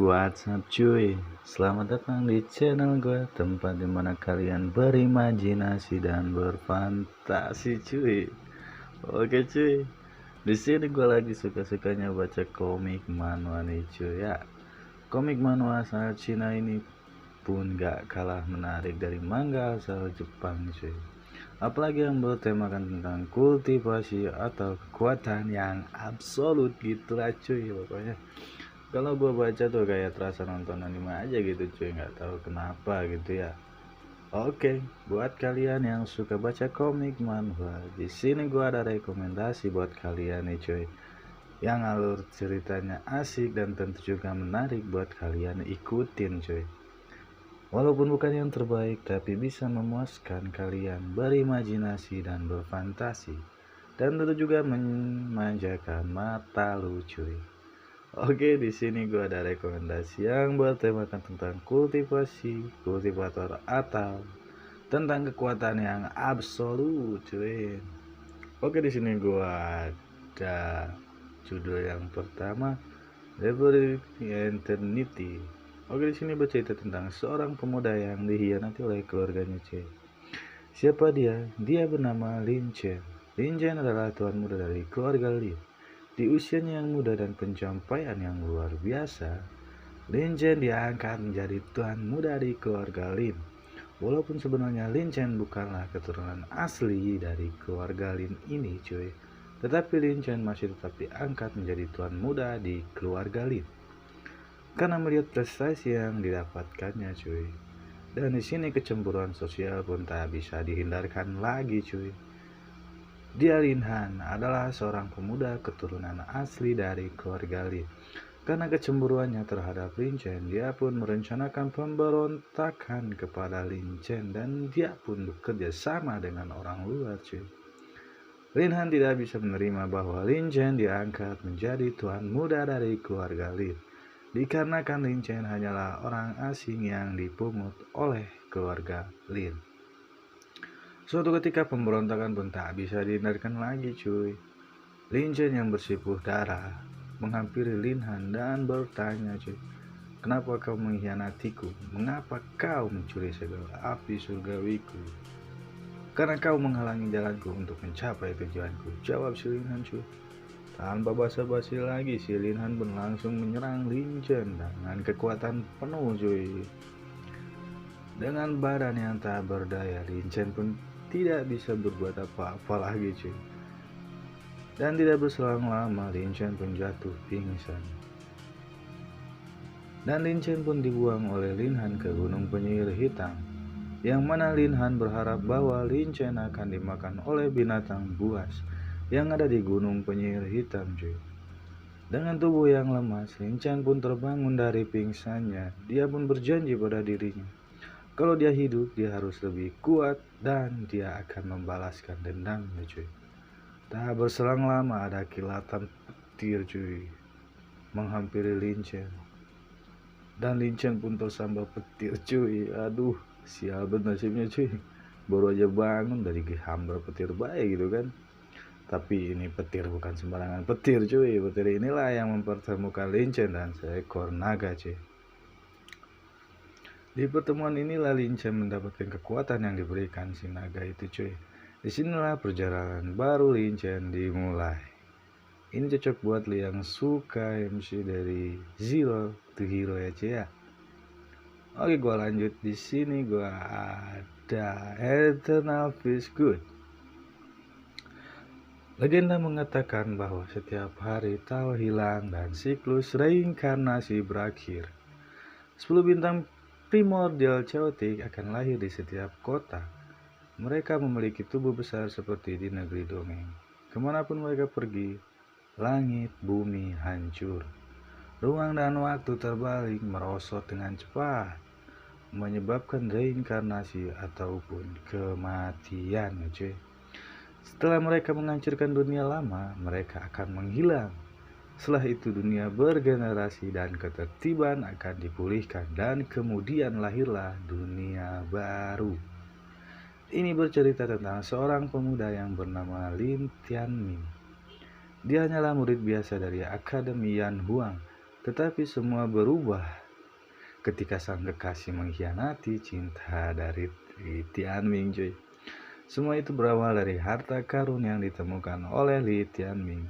What's up cuy, selamat datang di channel gue, tempat dimana kalian berimajinasi dan berfantasi cuy. Oke cuy, di sini gue lagi suka-sukanya baca komik manhwa nih cuy ya. Komik manhwa asal Cina ini pun gak kalah menarik dari manga asal Jepang cuy. Apalagi yang bertemakan tentang kultivasi atau kekuatan yang absolut gitulah cuy pokoknya. Kalau gue baca tuh kayak terasa nonton anime aja gitu cuy, nggak tahu kenapa gitu ya. Oke, buat kalian yang suka baca komik manhwa, di sini gue ada rekomendasi buat kalian nih cuy, yang alur ceritanya asik dan tentu juga menarik buat kalian ikutin cuy. Walaupun bukan yang terbaik, tapi bisa memuaskan kalian berimajinasi dan berfantasi, dan tentu juga memanjakan mata lu cuy. Oke, di sini gue ada rekomendasi yang bertemakan tentang kultivasi, kultivator atau tentang kekuatan yang absolut, cuy. Oke, di sini gue ada judul yang pertama, Reverie Eternity. Oke, di sini bercerita tentang seorang pemuda yang dikhianati oleh keluarganya, cuy. Siapa dia? Dia bernama Lin Chen. Lin Chen adalah tuan muda dari keluarga Lin. Di usianya yang muda dan pencapaian yang luar biasa, Lin Chen diangkat menjadi tuan muda di keluarga Lin. Walaupun sebenarnya Lin Chen bukanlah keturunan asli dari keluarga Lin ini cuy, tetapi Lin Chen masih tetap diangkat menjadi tuan muda di keluarga Lin karena melihat prestasi yang didapatkannya cuy. Dan di sini kecemburuan sosial pun tak bisa dihindarkan lagi cuy. Dia Lin Han adalah seorang pemuda keturunan asli dari keluarga Lin. Karena kecemburuannya terhadap Lin Chen, dia pun merencanakan pemberontakan kepada Lin Chen dan dia pun bekerja sama dengan orang luar cuy. Lin Han tidak bisa menerima bahwa Lin Chen diangkat menjadi tuan muda dari keluarga Lin. Dikarenakan Lin Chen hanyalah orang asing yang dipungut oleh keluarga Lin. Suatu ketika pemberontakan pun tak bisa dihindarkan lagi cuy. Lin Chen yang bersipuh darah menghampiri Lin Han dan bertanya cuy, kenapa kau mengkhianatiku? Mengapa kau mencuri segala api surgawiku? Karena kau menghalangi jalanku untuk mencapai tujuanku, jawab si Lin Han cuy. Tanpa basa-basi lagi, si Lin Han pun langsung menyerang Lin Chen dengan kekuatan penuh cuy. Dengan badan yang tak berdaya, Lin Chen pun tidak bisa berbuat apa-apa lagi cuy. Dan tidak berselang lama Lin Chen pun jatuh pingsan. Dan Lin Chen pun dibuang oleh Lin Han ke gunung penyihir hitam, yang mana Lin Han berharap bahwa Lin Chen akan dimakan oleh binatang buas yang ada di gunung penyihir hitam cuy. Dengan tubuh yang lemas, Lin Chen pun terbangun dari pingsannya. Dia pun berjanji pada dirinya, kalau dia hidup, dia harus lebih kuat dan dia akan membalaskan dendamnya cuy. Tak berselang lama ada kilatan petir cuy menghampiri Lin Chen. Dan Lin Chen pun tersambar petir cuy. Aduh, sial banget nasibnya cuy. Baru aja bangun dari hambar petir baik gitu kan. Tapi ini petir bukan sembarangan petir cuy. Petir inilah yang mempertemukan Lin Chen dan seekor naga cuy. Di pertemuan inilah Lin Chen mendapatkan kekuatan yang diberikan si naga itu cuy. Disinilah perjalanan baru Lin Chen dimulai. Ini cocok buat li yang suka MC dari Zero to Hero ya cuy ya. Oke, gua lanjut di sini. Gua ada Eternal Feels Good. Legenda mengatakan bahwa setiap hari tahu hilang dan siklus reinkarnasi berakhir. 10 bintang primordial chaotic akan lahir di setiap kota. Mereka memiliki tubuh besar seperti di negeri dongeng. Kemanapun mereka pergi, langit, bumi hancur. Ruang dan waktu terbalik merosot dengan cepat, menyebabkan reinkarnasi ataupun kematian. Cuy. Setelah mereka menghancurkan dunia lama, mereka akan menghilang. Setelah itu dunia bergenerasi dan ketertiban akan dipulihkan dan kemudian lahirlah dunia baru. Ini bercerita tentang seorang pemuda yang bernama Lin Tianming. Dia hanyalah murid biasa dari Akademi Yan Huang, Tetapi semua berubah ketika sang kekasih mengkhianati cinta dari Li Tianming, cuy. Semua itu berawal dari harta karun yang ditemukan oleh Li Tianming.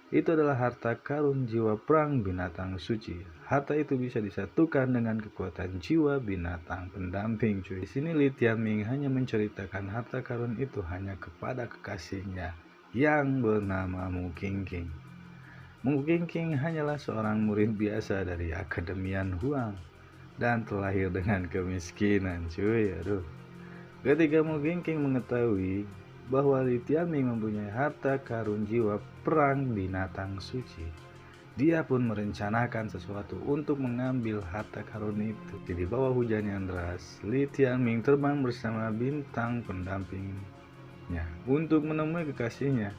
Itu adalah harta karun jiwa perang binatang suci. Harta itu bisa disatukan dengan kekuatan jiwa binatang pendamping, cuy. Di sini Li Tianming hanya menceritakan harta karun itu hanya kepada kekasihnya yang bernama Mu Qingqing. Mu Qingqing hanyalah seorang murid biasa dari Akademian Huang dan terlahir dengan kemiskinan, cuy. Aduh. Ketika Mu Qingqing mengetahui bahwa Li Tianming mempunyai harta karun jiwa perang binatang suci, dia pun merencanakan sesuatu untuk mengambil harta karun itu. Di bawah hujan yang deras, Li Tianming terbang bersama bintang pendampingnya untuk menemui kekasihnya.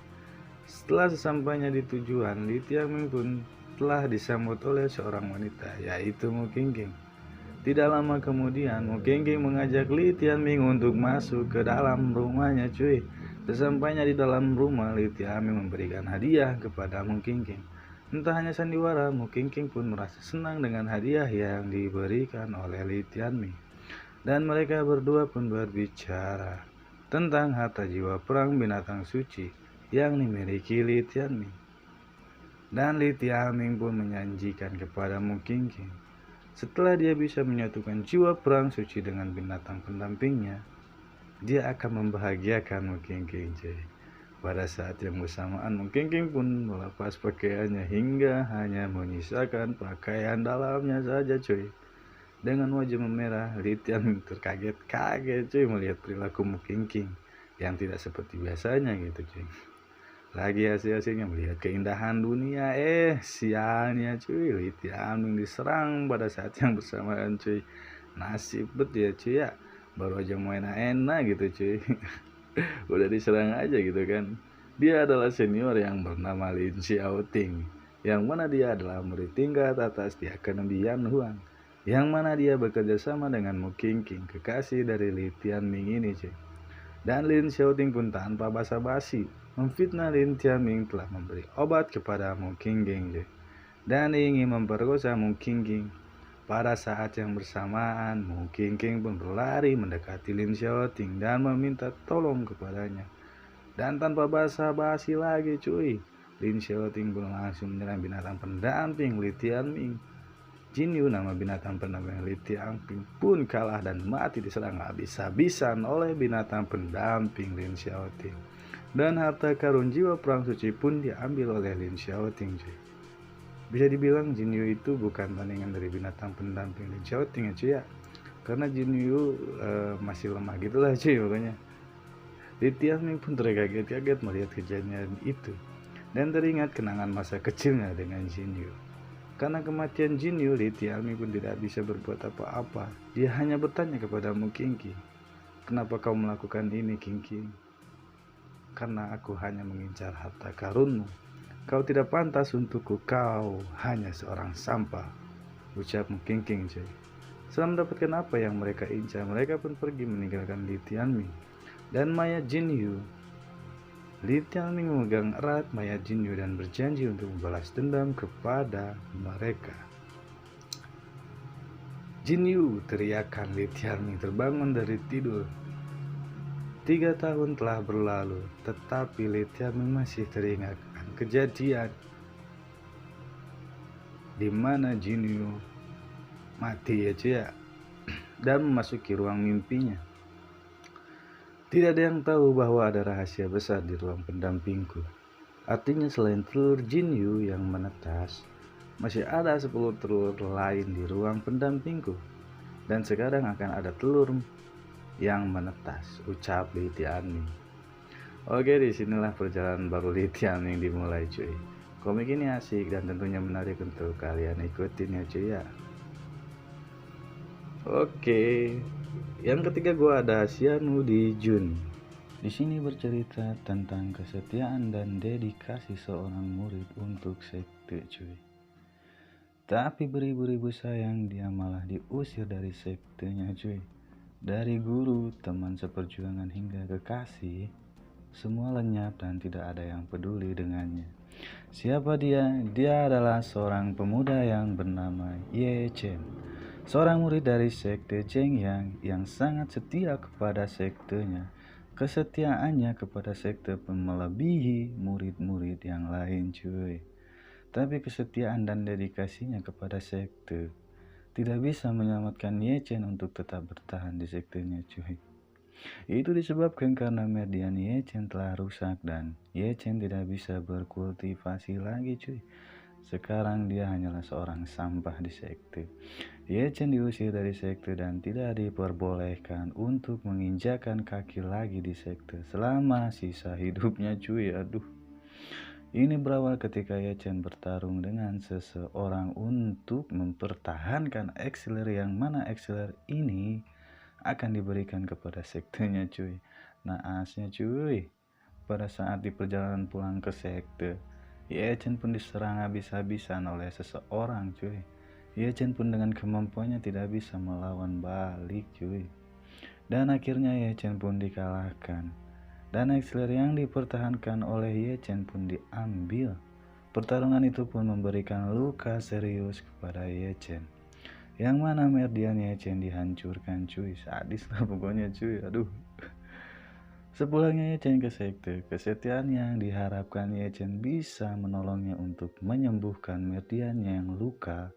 Setelah sesampainya di tujuan, Li Tianming pun telah disambut oleh seorang wanita, yaitu Mu Qingqing. Tidak lama kemudian, Mu Qingqing mengajak Li Tianming untuk masuk ke dalam rumahnya, cuy. Sesampainya di dalam rumah, Li Tianming memberikan hadiah kepada Mu Qingqing. Entah hanya sandiwara, Mu Qingqing pun merasa senang dengan hadiah yang diberikan oleh Li Tianming. Dan mereka berdua pun berbicara tentang harta jiwa perang binatang suci yang dimiliki Li Tianming. Dan Li Tianming pun menjanjikan kepada Mu Qingqing, setelah dia bisa menyatukan jiwa perang suci dengan binatang pendampingnya, dia akan membahagiakan Mu Qingqing, cuy. Pada saat yang bersamaan, Mu Qingqing pun melepas pakaiannya hingga hanya menyisakan pakaian dalamnya saja, cuy. Dengan wajah memerah, Li Tianming terkaget-kaget, cuy, melihat perilaku Mu Qingqing yang tidak seperti biasanya gitu, cuy. Lagi asik-asiknya melihat keindahan dunia, sialnya, cuy, Li Tianming diserang pada saat yang bersamaan, cuy. Nasib bet ya, cuy, ya. Baru aja main enak gitu, cuy. Udah diserang aja gitu kan. Dia adalah senior yang bernama Lin Xiaoting, yang mana dia adalah murid tingkat atas di Akademian Huang, yang mana dia bekerja sama dengan Mu Qingqing, kekasih dari Li Tianming ini, cuy. Dan Lin Xiaoting pun tanpa basa-basi memfitnah Li Tianming telah memberi obat kepada Mu Qingqing, dan ingin memperkosa Mu Qingqing. Pada saat yang bersamaan, Mu Qingqing pun berlari mendekati Lin Xiaoting dan meminta tolong kepadanya. Dan tanpa basa-basi lagi, cuy, Lin Xiaoting pun langsung menyerang binatang pendamping Li Tianming. Jinyu, nama binatang pendamping Li Tianming, pun kalah dan mati diserang habis-habisan oleh binatang pendamping Lin Xiaoting. Dan harta karun jiwa perang suci pun diambil oleh Lin Xiaoting, cuy. Bisa dibilang Jinyu itu bukan tandingan dari binatang pendamping Lin Xiaoting, ya, cuy, ya. Karena Jinyu masih lemah gitulah, cuy, pokoknya. Li Tianming pun terkaget-kaget melihat kejadian itu dan teringat kenangan masa kecilnya dengan Jinyu. Karena kematian Jinyu, Li Tianming pun tidak bisa berbuat apa-apa. Dia hanya bertanya kepada Mu Qingqing, "Kenapa kau melakukan ini, Qingqing?" "Karena aku hanya mengincar harta karunmu. Kau tidak pantas untukku, kau hanya seorang sampah," ucap Mu Qingqing, cuy. Setelah mendapatkan apa yang mereka incar, mereka pun pergi meninggalkan Li Tianming dan mayat Jinyu. Li Tianming memegang erat mayat Jinyu dan berjanji untuk membalas dendam kepada mereka. "Jinyu!" teriakan Li Tianming terbangun dari tidur. 3 tahun telah berlalu, tetapi Li Tianming masih teringat kejadian di mana Jinyu mati, ya, cuy, dan memasuki ruang mimpinya. Tidak ada yang tahu bahwa ada rahasia besar di ruang pendampingku. Artinya selain telur Jinyu yang menetas, masih ada 10 telur lain di ruang pendampingku. Dan sekarang akan ada telur yang menetas, ucap Li Tianming. Oke, disinilah perjalanan baru Li Tianming dimulai, cuy. Komik ini asik dan tentunya menarik untuk kalian ikutin, ya, cuy, ya. Oke. Yang ketiga gua ada Xianu di Jun. Di sini bercerita tentang kesetiaan dan dedikasi seorang murid untuk sekte, cuy. Tapi beribu-ribu sayang dia malah diusir dari sektenya, cuy. Dari guru, teman seperjuangan hingga kekasih, semua lenyap dan tidak ada yang peduli dengannya. Siapa dia? Dia adalah seorang pemuda yang bernama Ye Chen, seorang murid dari sekte Zheng yang sangat setia kepada sektenya. Kesetiaannya kepada sekte pun melebihi murid-murid yang lain, cuy. Tapi kesetiaan dan dedikasinya kepada sekte tidak bisa menyelamatkan Ye Chen untuk tetap bertahan di sektenya, cuy. Itu disebabkan karena median Ye Chen telah rusak dan Ye Chen tidak bisa berkultivasi lagi, cuy. Sekarang dia hanyalah seorang sampah di sekte. Ye Chen diusir dari sekte dan tidak diperbolehkan untuk menginjakan kaki lagi di sekte selama sisa hidupnya, cuy. Aduh. Ini berawal ketika Ye Chen bertarung dengan seseorang untuk mempertahankan Exceler, yang mana Exceler ini akan diberikan kepada sektenya, cuy. Naasnya, cuy, pada saat di perjalanan pulang ke sekte, Ye Chen pun diserang habis-habisan oleh seseorang, cuy. Ye Chen pun dengan kemampuannya tidak bisa melawan balik, cuy. Dan akhirnya Ye Chen pun dikalahkan. Dan Exceler yang dipertahankan oleh Ye Chen pun diambil. Pertarungan itu pun memberikan luka serius kepada Ye Chen, yang mana Merdian Ye Chen dihancurkan, cuy. Sadis lah pokoknya, cuy. Aduh. Sepulangnya Ye Chen ke sekte, kesetiaan yang diharapkan Ye Chen bisa menolongnya untuk menyembuhkan Merdiannya yang luka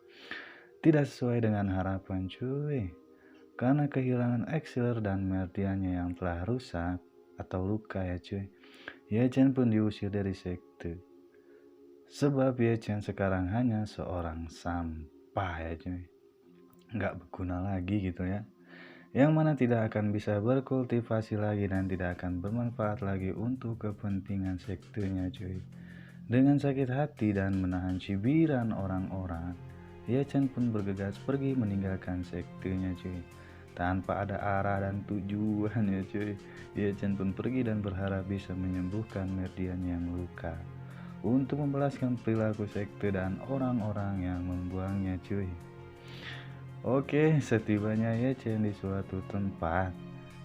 tidak sesuai dengan harapan, cuy. Karena kehilangan Exceler dan Merdiannya yang telah rusak atau luka, ya cuy, Ye Chen pun diusir dari sekte. Sebab Ye Chen sekarang hanya seorang sampah, ya cuy. Nggak berguna lagi gitu ya. Yang mana tidak akan bisa berkultivasi lagi dan tidak akan bermanfaat lagi untuk kepentingan sektenya, cuy. Dengan sakit hati dan menahan cibiran orang-orang, Ye Chen pun bergegas pergi meninggalkan sektenya, cuy. Tanpa ada arah dan tujuan, ya cuy. Ye Chen pun pergi dan berharap bisa menyembuhkan Merdian yang luka, untuk membalaskan perilaku sekte dan orang-orang yang membuangnya, cuy. Oke, setibanya Ye Chen di suatu tempat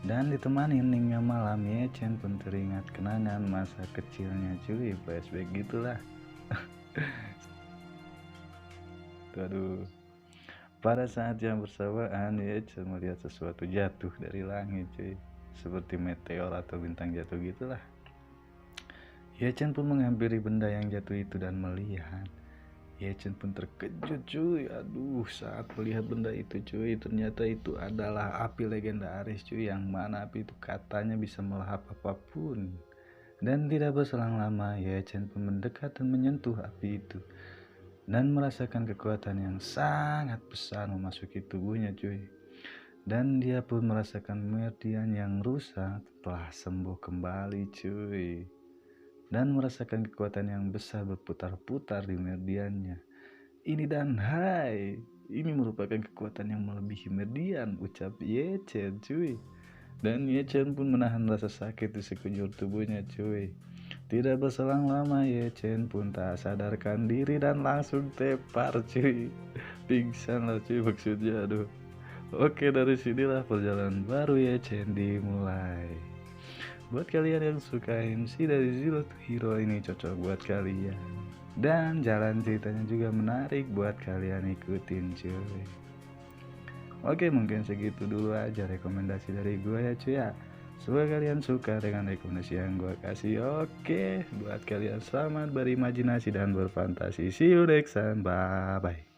dan ditemani heningnya malam, Ye Chen pun teringat kenangan masa kecilnya, cuy. Flashback gitulah. Aduh. Pada saat yang bersamaan, Ye Chen melihat sesuatu jatuh dari langit, cuy. Seperti meteor atau bintang jatuh gitulah. Ye Chen pun menghampiri benda yang jatuh itu dan melihat. Ye Chen pun terkejut, cuy. Aduh, saat melihat benda itu, cuy, ternyata itu adalah api legendaris, cuy, yang mana api itu katanya bisa melahap apapun. Dan tidak berselang lama, Ye Chen pun mendekat dan menyentuh api itu dan merasakan kekuatan yang sangat besar memasuki tubuhnya, cuy. Dan dia pun merasakan Merdian yang rusak telah sembuh kembali, cuy. Dan merasakan kekuatan yang besar berputar-putar di Merdiannya. Ini dan hai, ini merupakan kekuatan yang melebihi Merdian, ucap Ye Chen, cuy. Dan Ye Chen pun menahan rasa sakit di sekujur tubuhnya, cuy. Tidak berselang lama, Ye Chen pun tak sadarkan diri dan langsung tepar, cuy. Pingsan lah, cuy, maksudnya. Aduh. Oke, dari sinilah perjalanan baru Ye Chen dimulai. Buat kalian yang suka MC dari Zero to Hero, ini cocok buat kalian. Dan jalan ceritanya juga menarik buat kalian ikutin, cuy. Oke, mungkin segitu dulu aja rekomendasi dari gue, ya cuy ya. Semoga kalian suka dengan rekomendasi yang gue kasih. Oke, buat kalian selamat berimajinasi dan berfantasi. See you next time. Bye bye.